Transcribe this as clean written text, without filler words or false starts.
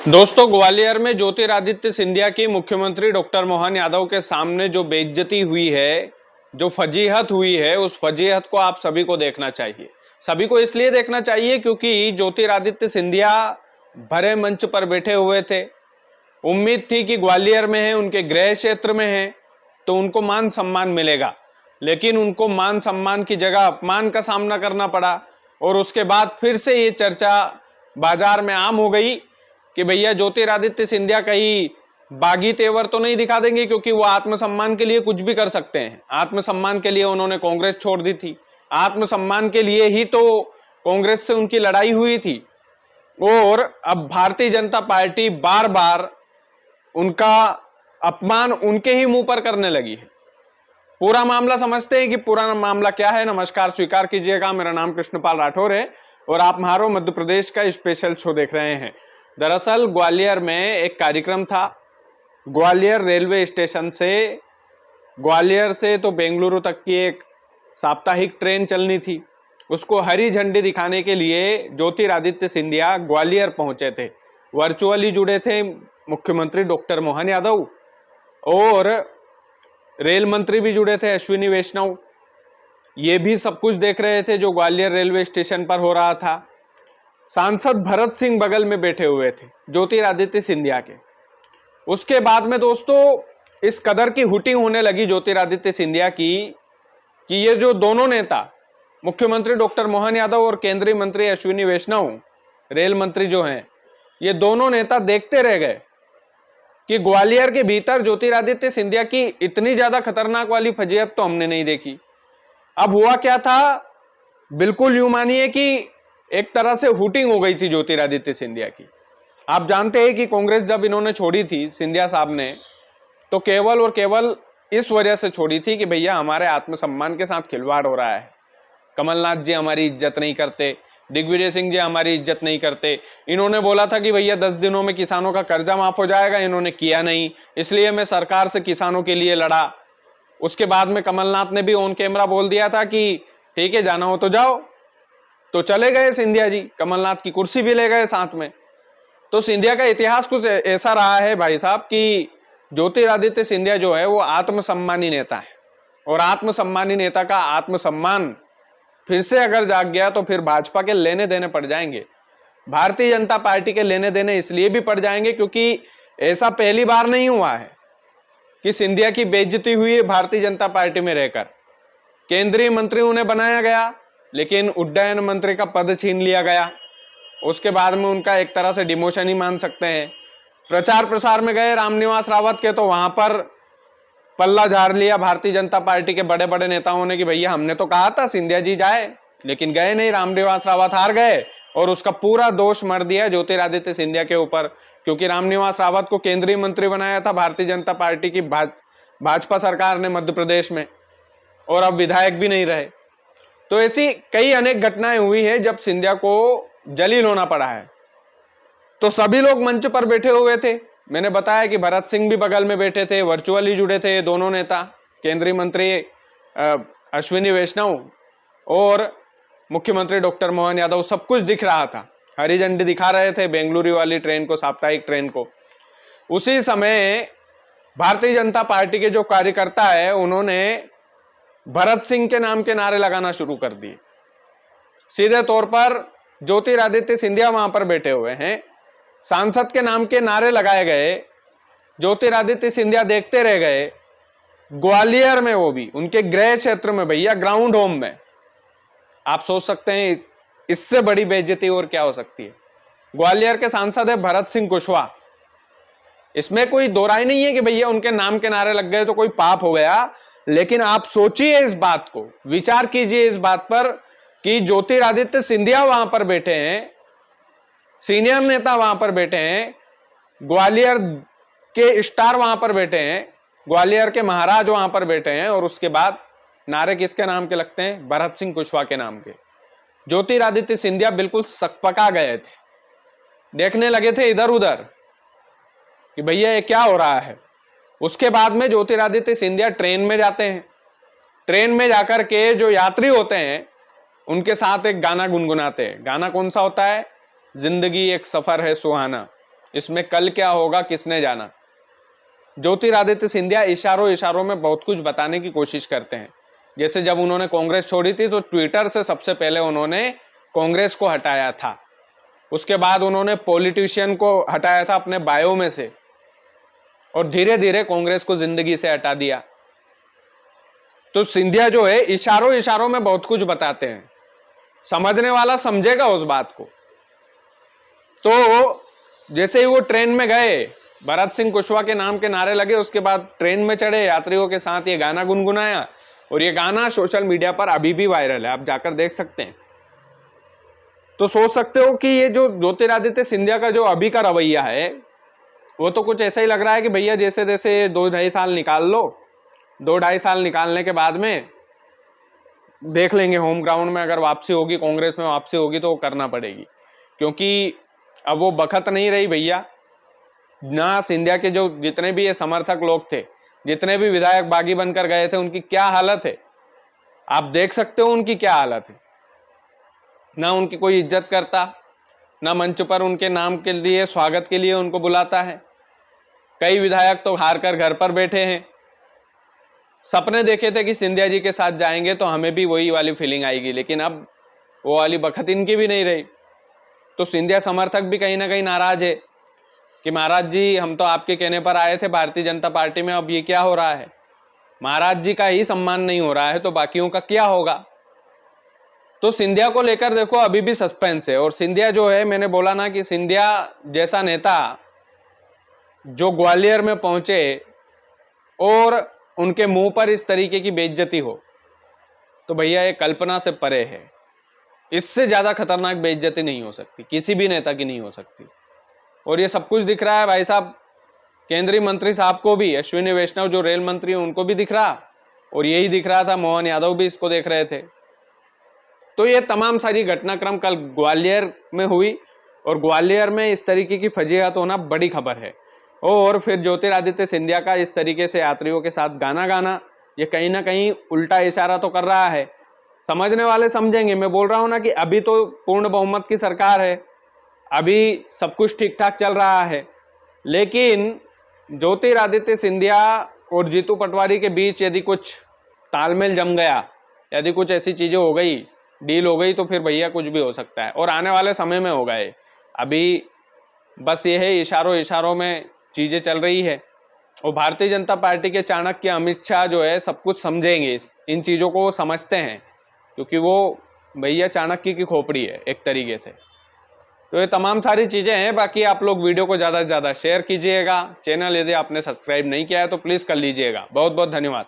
दोस्तों, ग्वालियर में ज्योतिरादित्य सिंधिया की मुख्यमंत्री डॉक्टर मोहन यादव के सामने जो बेइज्जती हुई है, जो फजीहत हुई है, उस फजीहत को आप सभी को देखना चाहिए। सभी को इसलिए देखना चाहिए क्योंकि ज्योतिरादित्य सिंधिया भरे मंच पर बैठे हुए थे। उम्मीद थी कि ग्वालियर में है, उनके गृह क्षेत्र में है, तो उनको मान सम्मान मिलेगा, लेकिन उनको मान सम्मान की जगह अपमान का सामना करना पड़ा। और उसके बाद फिर से ये चर्चा बाजार में आम हो गई कि भैया ज्योतिरादित्य सिंधिया कहीं बागी तेवर तो नहीं दिखा देंगे, क्योंकि वो आत्मसम्मान के लिए कुछ भी कर सकते हैं। आत्मसम्मान के लिए उन्होंने कांग्रेस छोड़ दी थी, आत्मसम्मान के लिए ही तो कांग्रेस से उनकी लड़ाई हुई थी। और अब भारतीय जनता पार्टी बार बार उनका अपमान उनके ही मुंह पर करने लगी है। पूरा मामला समझते हैं कि पूरा मामला क्या है। नमस्कार, स्वीकार कीजिएगा, मेरा नाम कृष्णपाल राठौर है और आप म्हारो मध्य प्रदेश का स्पेशल शो देख रहे हैं। दरअसल ग्वालियर में एक कार्यक्रम था। ग्वालियर रेलवे स्टेशन से, ग्वालियर से तो बेंगलुरु तक की एक साप्ताहिक ट्रेन चलनी थी। उसको हरी झंडी दिखाने के लिए ज्योतिरादित्य सिंधिया ग्वालियर पहुंचे थे। वर्चुअली जुड़े थे मुख्यमंत्री डॉक्टर मोहन यादव और रेल मंत्री भी जुड़े थे अश्विनी वैष्णव। ये भी सब कुछ देख रहे थे जो ग्वालियर रेलवे स्टेशन पर हो रहा था। सांसद भरत सिंह बगल में बैठे हुए थे ज्योतिरादित्य सिंधिया के। उसके बाद में दोस्तों इस कदर की हुटिंग होने लगी ज्योतिरादित्य सिंधिया की कि ये जो दोनों नेता, मुख्यमंत्री डॉक्टर मोहन यादव और केंद्रीय मंत्री अश्विनी वैष्णव, रेल मंत्री जो हैं, ये दोनों नेता देखते रह गए कि ग्वालियर के भीतर ज्योतिरादित्य सिंधिया की इतनी ज्यादा खतरनाक वाली फजीहत तो हमने नहीं देखी। अब हुआ क्या था, बिल्कुल यूं मानिए कि एक तरह से हुटिंग हो गई थी ज्योतिरादित्य सिंधिया की। आप जानते हैं कि कांग्रेस जब इन्होंने छोड़ी थी, सिंधिया साहब ने, तो केवल और केवल इस वजह से छोड़ी थी कि भैया हमारे आत्मसम्मान के साथ खिलवाड़ हो रहा है। कमलनाथ जी हमारी इज्जत नहीं करते, दिग्विजय सिंह जी हमारी इज्जत नहीं करते। इन्होंने बोला था कि भैया 10 दिनों में किसानों का कर्जा माफ हो जाएगा, इन्होंने किया नहीं, इसलिए मैं सरकार से किसानों के लिए लड़ा। उसके बाद में कमलनाथ ने भी ऑन कैमरा बोल दिया था कि ठीक है, जाना हो तो जाओ। तो चले गए सिंधिया जी, कमलनाथ की कुर्सी भी ले गए साथ में। तो सिंधिया का इतिहास कुछ ऐसा रहा है भाई साहब कि ज्योतिरादित्य सिंधिया जो है वो आत्मसम्मानी नेता है, और आत्मसम्मानी नेता का आत्मसम्मान फिर से अगर जाग गया तो फिर भाजपा के लेने देने पड़ जाएंगे। भारतीय जनता पार्टी के लेने देने इसलिए भी पड़ जाएंगे क्योंकि ऐसा पहली बार नहीं हुआ है कि सिंधिया की बेइज्जती हुई है भारतीय जनता पार्टी में रहकर। केंद्रीय मंत्री उन्हें बनाया गया, लेकिन उड्डयन मंत्री का पद छीन लिया गया। उसके बाद में उनका एक तरह से डिमोशन ही मान सकते हैं। प्रचार प्रसार में गए रामनिवास रावत के, तो वहां पर पल्ला झाड़ लिया भारतीय जनता पार्टी के बड़े बड़े नेताओं ने कि भैया हमने तो कहा था सिंधिया जी जाए, लेकिन गए नहीं, रामनिवास रावत हार गए। और उसका पूरा दोष मर दिया ज्योतिरादित्य सिंधिया के ऊपर, क्योंकि रामनिवास रावत को केंद्रीय मंत्री बनाया था भारतीय जनता पार्टी की भाजपा सरकार ने मध्य प्रदेश में, और अब विधायक भी नहीं रहे। तो ऐसी कई अनेक घटनाएं हुई है जब सिंधिया को जलील होना पड़ा है। तो सभी लोग मंच पर बैठे हुए थे। मैंने बताया कि भरत सिंह भी बगल में बैठे थे, वर्चुअली जुड़े थे दोनों नेता, केंद्रीय मंत्री अश्विनी वैष्णव और मुख्यमंत्री डॉक्टर मोहन यादव। सब कुछ दिख रहा था, हरी झंडी दिखा रहे थे बेंगलुरु वाली ट्रेन को, साप्ताहिक ट्रेन को। उसी समय भारतीय जनता पार्टी के जो कार्यकर्ता है उन्होंने भरत सिंह के नाम के नारे लगाना शुरू कर दिए। सीधे तौर पर ज्योतिरादित्य सिंधिया वहां पर बैठे हुए हैं, सांसद के नाम के नारे लगाए गए, ज्योतिरादित्य सिंधिया देखते रह गए। ग्वालियर में, वो भी उनके गृह क्षेत्र में भैया, ग्राउंड होम में। आप सोच सकते हैं इससे बड़ी बेइज्जती और क्या हो सकती है। ग्वालियर के सांसद है भरत सिंह कुशवाहा। इसमें कोई दो राय नहीं है कि भैया उनके नाम के नारे लग गए तो कोई पाप हो गया, लेकिन आप सोचिए इस बात को, विचार कीजिए इस बात पर कि ज्योतिरादित्य सिंधिया वहां पर बैठे हैं, सीनियर नेता वहां पर बैठे हैं, ग्वालियर के स्टार वहां पर बैठे हैं, ग्वालियर के महाराज वहां पर बैठे हैं, और उसके बाद नारे किसके नाम के लगते हैं? भरत सिंह कुशवाहा के नाम के। ज्योतिरादित्य सिंधिया बिल्कुल सकपका गए थे, देखने लगे थे इधर उधर कि भैया ये क्या हो रहा है। उसके बाद में ज्योतिरादित्य सिंधिया ट्रेन में जाते हैं। ट्रेन में जाकर के जो यात्री होते हैं उनके साथ एक गाना गुनगुनाते हैं। गाना कौन सा होता है? जिंदगी एक सफर है सुहाना। इसमें कल क्या होगा किसने जाना। ज्योतिरादित्य सिंधिया इशारों इशारों में बहुत कुछ बताने की कोशिश करते हैं। जैसे जब उन्होंने कांग्रेस छोड़ी थी तो ट्विटर से सबसे पहले उन्होंने कांग्रेस को हटाया था, उसके बाद उन्होंने पॉलिटिशियन को हटाया था अपने बायो में से, और धीरे धीरे कांग्रेस को जिंदगी से हटा दिया। तो सिंधिया जो है इशारों इशारों में बहुत कुछ बताते हैं, समझने वाला समझेगा उस बात को। तो जैसे ही वो ट्रेन में गए, भरत सिंह कुशवाहा के नाम के नारे लगे, उसके बाद ट्रेन में चढ़े, यात्रियों के साथ ये गाना गुनगुनाया, और ये गाना सोशल मीडिया पर अभी भी वायरल है, आप जाकर देख सकते हैं। तो सोच सकते हो कि ये जो ज्योतिरादित्य सिंधिया का जो अभी का रवैया है वो तो कुछ ऐसा ही लग रहा है कि भैया जैसे जैसे 2-2.5 साल निकाल लो, 2-2.5 साल निकालने के बाद में देख लेंगे, होम ग्राउंड में अगर वापसी होगी, कांग्रेस में वापसी होगी तो वो करना पड़ेगी, क्योंकि अब वो बखत नहीं रही भैया। ना सिंधिया के जो जितने भी ये समर्थक लोग थे, जितने भी विधायक बागी बनकर गए थे, उनकी क्या हालत है आप देख सकते हो, उनकी क्या हालत है। ना उनकी कोई इज्जत करता, ना मंच पर उनके नाम के लिए स्वागत के लिए उनको बुलाता है। कई विधायक तो हार कर घर पर बैठे हैं। सपने देखे थे कि सिंधिया जी के साथ जाएंगे तो हमें भी वही वाली फीलिंग आएगी, लेकिन अब वो वाली बखत इनकी भी नहीं रही। तो सिंधिया समर्थक भी कहीं ना कहीं नाराज है कि महाराज जी हम तो आपके कहने पर आए थे भारतीय जनता पार्टी में, अब ये क्या हो रहा है। महाराज जी का ही सम्मान नहीं हो रहा है तो बाकियों का क्या होगा। तो सिंधिया को लेकर देखो अभी भी सस्पेंस है। और सिंधिया जो है, मैंने बोला ना कि सिंधिया जैसा नेता जो ग्वालियर में पहुंचे और उनके मुंह पर इस तरीके की बेइज्जती हो, तो भैया ये कल्पना से परे है। इससे ज्यादा खतरनाक बेइज्जती नहीं हो सकती, किसी भी नेता की नहीं हो सकती। और ये सब कुछ दिख रहा है भाई साहब, केंद्रीय मंत्री साहब को भी, अश्विनी वैष्णव जो रेल मंत्री हैं उनको भी दिख रहा, और यही दिख रहा था मोहन यादव भी इसको देख रहे थे। तो ये तमाम सारी घटनाक्रम कल ग्वालियर में हुई, और ग्वालियर में इस तरीके की फजीहत होना बड़ी खबर है। और फिर ज्योतिरादित्य सिंधिया का इस तरीके से यात्रियों के साथ गाना गाना, ये कहीं ना कहीं उल्टा इशारा तो कर रहा है। समझने वाले समझेंगे। मैं बोल रहा हूं ना कि अभी तो पूर्ण बहुमत की सरकार है, अभी सब कुछ ठीक ठाक चल रहा है, लेकिन ज्योतिरादित्य सिंधिया और जीतू पटवारी के बीच यदि कुछ तालमेल जम गया, यदि कुछ ऐसी चीजें हो गई, डील हो गई, तो फिर भैया कुछ भी हो सकता है, और आने वाले समय में होगा। ये अभी बस ये है, इशारों इशारों में चीजें चल रही है। और भारतीय जनता पार्टी के चाणक्य अमित शाह जो है सब कुछ समझेंगे, इन चीजों को वो समझते हैं, क्योंकि वो भैया चाणक्य की खोपड़ी है एक तरीके से। तो ये तमाम सारी चीजें हैं। बाकी आप लोग वीडियो को ज्यादा से ज्यादा शेयर कीजिएगा। चैनल यदि आपने सब्सक्राइब नहीं किया है तो प्लीज कर लीजिएगा। बहुत बहुत धन्यवाद।